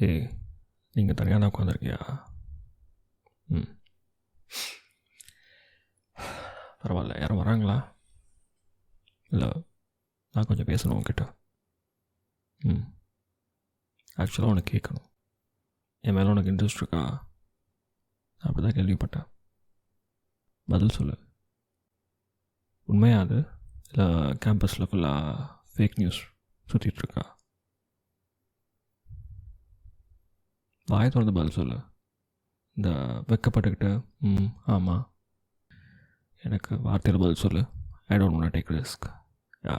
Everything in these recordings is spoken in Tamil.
ஏய், நீங்கள் தனியாக தான் உட்காந்துருக்கியா? ம், பரவாயில்ல. யாரும் வராங்களா? இல்லை, நான் கொஞ்சம் பேசணும் உங்ககிட்ட. ம், ஆக்சுவலாக உனக்கு கேட்கணும். என் மேலே உனக்கு இன்ட்ரெஸ்ட் இருக்கா? அப்படி தான் கேள்விப்பட்டேன். பதில் சொல்லு. உண்மையா அது? இல்லை கேம்பஸில் ஃபுல்லாக ஃபேக் நியூஸ் சுற்றிட்டுருக்கா? வாயை திறந்து பதில் சொல்லு. இந்த வெக்கப்பட்டுக்கிட்டு ஆமாம், எனக்கு வார்த்தையில் பதில் சொல்லு. I don't want to take risk. Yeah.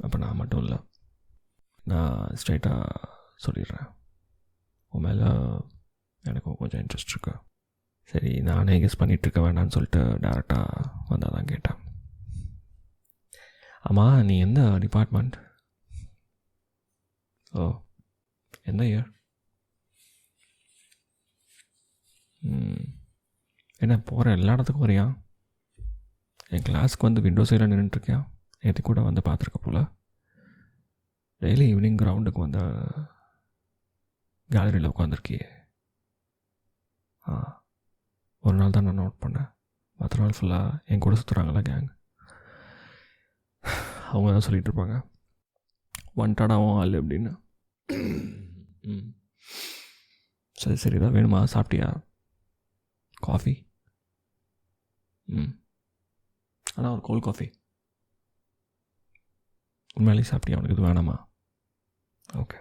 அப்போ நான் மட்டும் இல்லை, நான் ஸ்ட்ரைட்டாக சொல்லிடுறேன். உன் மேலே எனக்கு கொஞ்சம் இன்ட்ரெஸ்ட் இருக்கு. சரி, நானே கெஸ் பண்ணிகிட்ருக்க வேண்டான்னு சொல்லிட்டு டேரெக்டாக வந்தால் தான் கேட்டேன். ஆமாம், நீ எந்த டிபார்ட்மெண்ட்? ஓ, எந்த இயர்? என்ன போகிற எல்லா இடத்துக்கும் வரியா? என் கிளாஸுக்கு வந்து விண்டோ சைடில் நின்றுட்டுருக்கியா? நேற்று கூட வந்து பார்த்துருக்க போல். டெய்லி ஈவினிங் கிரவுண்டுக்கு வந்து கேலரியில் உட்காந்துருக்கியே. ஒரு நாள் தான் நான் நோட் பண்ணேன். மற்ற நாள் ஃபுல்லாக என் கூட சுற்றுறாங்களா கேங். அவங்க தான் சொல்லிகிட்டு இருப்பாங்க, வந்துட்டாடாவும் ஆள் அப்படின்னு. சரி சரி, தான் வேணுமா? சாப்பிட்டியா? காஃபி? ஆனால் ஒரு கோல்ட் காஃபி. உண்மையிலே சாப்பிட்டியா? அவனுக்கு இது வேணாமா? ஓகே.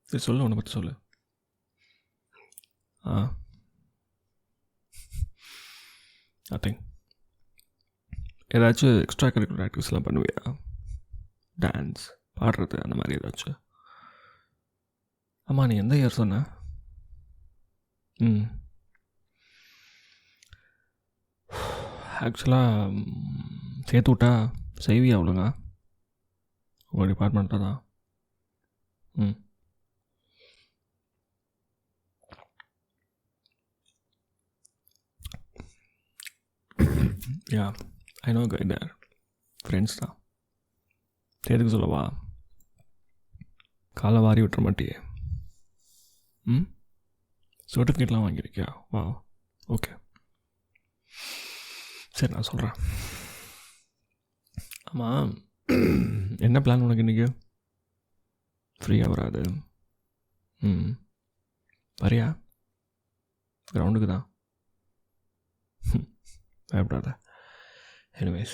சரி சொல்லு, உன்னை பற்றி சொல்லு. நத்திங். ஏதாச்சும் எக்ஸ்ட்ரா கரிக்குலர் ஆக்டிவிட்டிஸ்லாம் பண்ணுவியா? டான்ஸ், பாடுறது, அந்த மாதிரி ஏதாச்சும்? ஆமாம், நீ எந்த இயர் சொன்ன? ஆக்சுவலாக சேர்த்து விட்டா செய்வியா அவ்வளோங்க? உங்கள் டிபார்ட்மெண்ட்டில் தான். யா, I know guy there. Friends தான். எதுக்கு சொல்லவா? காலை வாரி விட்டுற மாட்டியே. சர்டிஃபிகேட்லாம் வாங்கியிருக்கியா? வா, ஓகே. சரி, நான் சொல்கிறேன். ஆமாம், என்ன பிளான் உனக்கு இன்றைக்கி? ஃப்ரீயாக வராது. வரியா? கிரவுண்டுக்கு தான். பயப்படாத. எனிவேஸ்,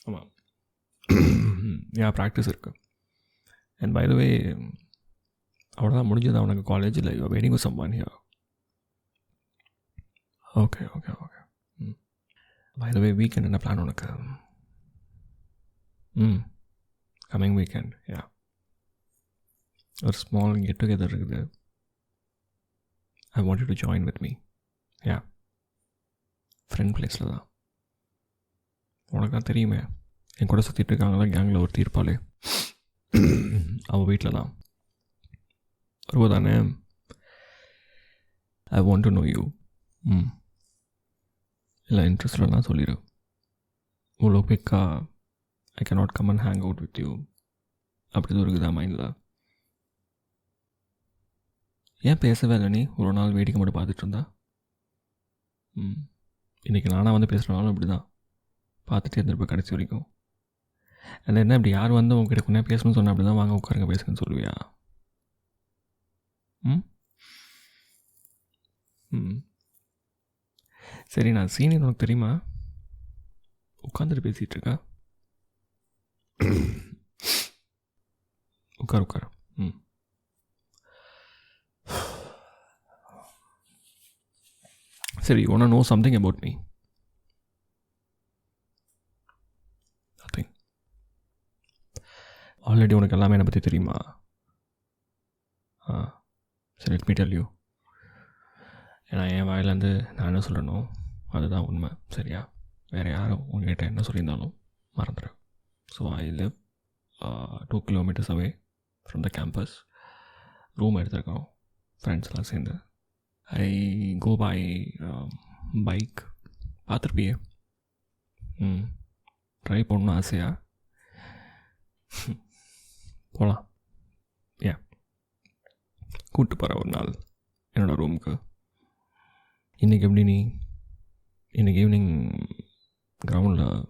ஆமாம், ஏன் ப்ராக்டிஸ் இருக்குது. அண்ட் பை த வே, அவ்வளோதான் முடிஞ்சது அவனுக்கு காலேஜில். You are waiting for someone here. Okay okay okay. By the way, weekend என்ன பிளான் உனக்கு? கம்மிங் வீக்கெண்ட், யா, ஒரு ஸ்மால் கெட் டுகெதர் இருக்குது. I want you to join with me. Yeah, friend பிளேஸில் தான். உனக்கு தான் தெரியுமே, என் கூட சுற்றிட்டு இருக்காங்களா கேங்கில் ஒரு தீர்ப்பாளே, அவள் வீட்டில் தான். வருவ தானே? ஐ வாண்ட் டு நோ யூ. இல்லை, இன்ட்ரெஸ்ட் இல்லைனா சொல்லிடு. இவ்வளோ குயிக்காக I can not come and hang out with you. அப்படி தான் இருக்குதா மைண்டில்? ஏன் பேசவே இல்லை நீ? ஒரு நாள் வேடிக்கை மட்டும் பார்த்துட்டு இருந்தா. இன்றைக்கி நானாக வந்து பேசுகிறனாலும் இப்படி தான் பார்த்துட்டே இருந்திருப்பேன் கடைசி வரைக்கும். அதில் என்ன, இப்படி யார் வந்து உங்ககிட்ட கொஞ்சம் பேசணும்னு சொன்னால் அப்படி தான் வாங்க உட்காருங்க பேசுங்கன்னு சொல்லுவியா? சரி, நான் சீனியர் உனக்கு தெரியுமா? உட்காந்துட்டு பேசிகிட்டு இருக்கா? உட்கார் உட்கார். சரி, you wanna know something about me? Nothing. Already உனக்கு எல்லாமே என்னை பற்றி தெரியுமா? சரி, let me tell you. ஏன்னா என் வாயிலேருந்து நான் என்ன சொல்லணும் அதுதான் உண்மை. சரியா? வேறு யாரும் உங்ககிட்ட என்ன சொல்லியிருந்தாலும் மறந்துடு. So I live 2 kilometers away from the campus. Room எடுத்துருக்கோம் ஃப்ரெண்ட்ஸ்லாம் சேர்ந்து. I go by bike. பார்த்துருப்பியே. ட்ரை பண்ணணும் ஆசையா? போகலாம். ஏன் கூப்பிட்டு போகிற ஒரு நாள் என்னோடய ரூமுக்கு. இன்றைக்கி எப்படி நீ இன்றைக்கி ஈவினிங் கிரவுண்டில்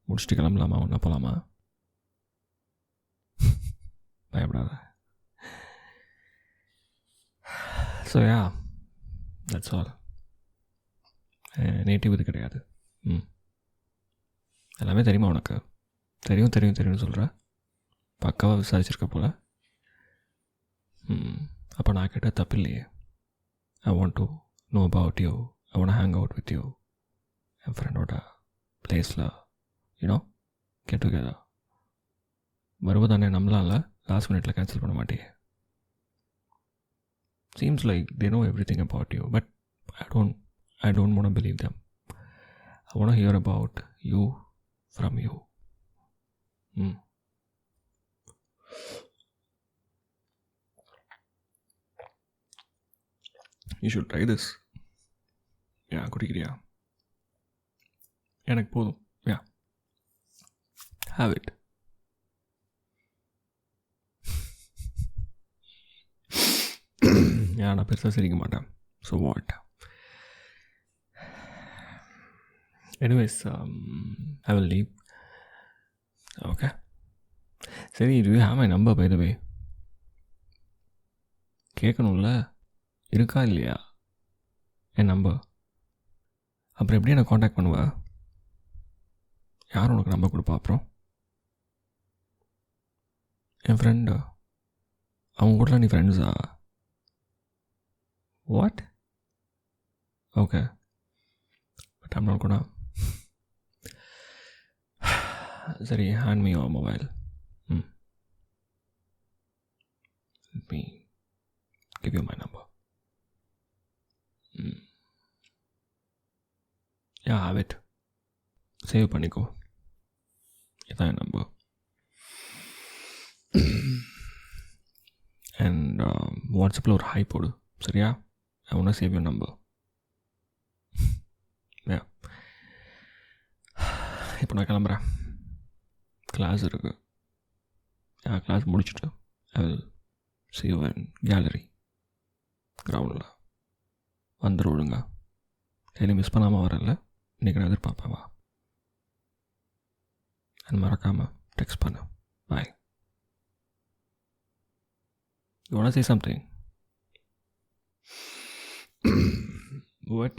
முடிச்சுட்டு கிளம்பலாமா? ஒன்றா போகலாமா? பயப்படாத. So yeah, that's all. Native இது கிடையாது. எல்லாமே தெரியுமா உனக்கு? தெரியும்னு சொல்கிற. பக்காவாக விசாரிச்சிருக்க போல். அப்போ நான் கேட்டால் தப்பு இல்லையே. I want to know about you. I want hang out with you. என் ஃப்ரெண்டோட பிளேஸில் கெட் டுகெதர். வருவதானே நம்பலாம்ல. லாஸ்ட் மினிட்ல கேன்சல் பண்ண மாட்டேன். Seems like they know everything about you, but I don't want to believe them. I want to hear about you from you. You should try this. Yeah, குடிக்கிறியா? எனக்கு போதும். Yeah, have it. நான் பெருசாக சிரிக்க மாட்டேன். So what? Anyways, I will leave. Okay, சரி. Do you have my number by the way? கேட்கணும்ல, இருக்கா இல்லையா என் நம்பர்? அப்புறம் எப்படி எனக்கு காண்டாக்ட் பண்ணுவா? யார் உனக்கு நம்பர் கொடுப்பா? அப்புறம் என் ஃப்ரெண்டு. அவங்க கூடலாம் நீ ஃப்ரெண்ட்ஸா? What? Okay. But I'm not gonna. Sorry, hand me your mobile. Let me give you my number. Yeah, have it. Save பண்ணிக்கோ. இதான் என் நம்பர். And வாட்ஸ்அப்பில் ஒரு ஹை போடு. சரியா? I want to save your number. Yeah. இப்போ நான் கிளம்புறேன். கிளாஸ் இருக்குது. கிளாஸ் முடிச்சுட்டு I will see you in gallery கிரவுண்டில். வந்துடும் ஒழுங்க. டெய்லி மிஸ் பண்ணாமல் வரல. இன்றைக்கி நான் எதிர்பார்ப்பேன். வா. அது மறக்காமல் டெக்ஸ்ட் பண்ணு. பாய். You want to say something? What?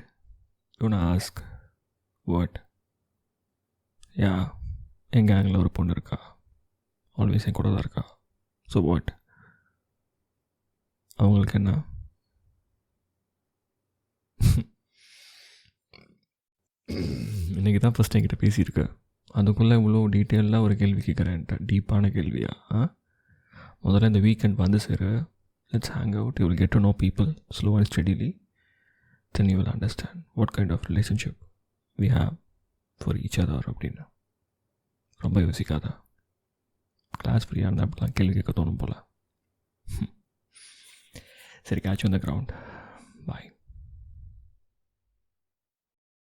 You wanna ask? What? Yeah, என் கேங்கில் ஒரு பொண்ணு இருக்கா. ஆல்வேஸ் என் கூட தான் இருக்கா. So what? அவங்களுக்கு என்ன? இன்றைக்கி தான் ஃபஸ்ட் என்கிட்ட பேசியிருக்க. அதுக்குள்ளே இவ்வளோ டீட்டெயிலாக ஒரு கேள்வி கேட்குறேன்ட்ட. டீப்பான கேள்வியா? முதல்ல இந்த வீக்கெண்ட் வந்து சேரு. Let's hang out. You will get to know people slow and steadily. Then you will understand what kind of relationship we have for each other. அப்படின்னு ரொம்ப யோசிக்காத. கிளாஸ் ஃப்ரீயாக இருந்தால் அப்படிலாம் கேள்வி கேட்க தோணும் போல். சரி, catch you on the ground.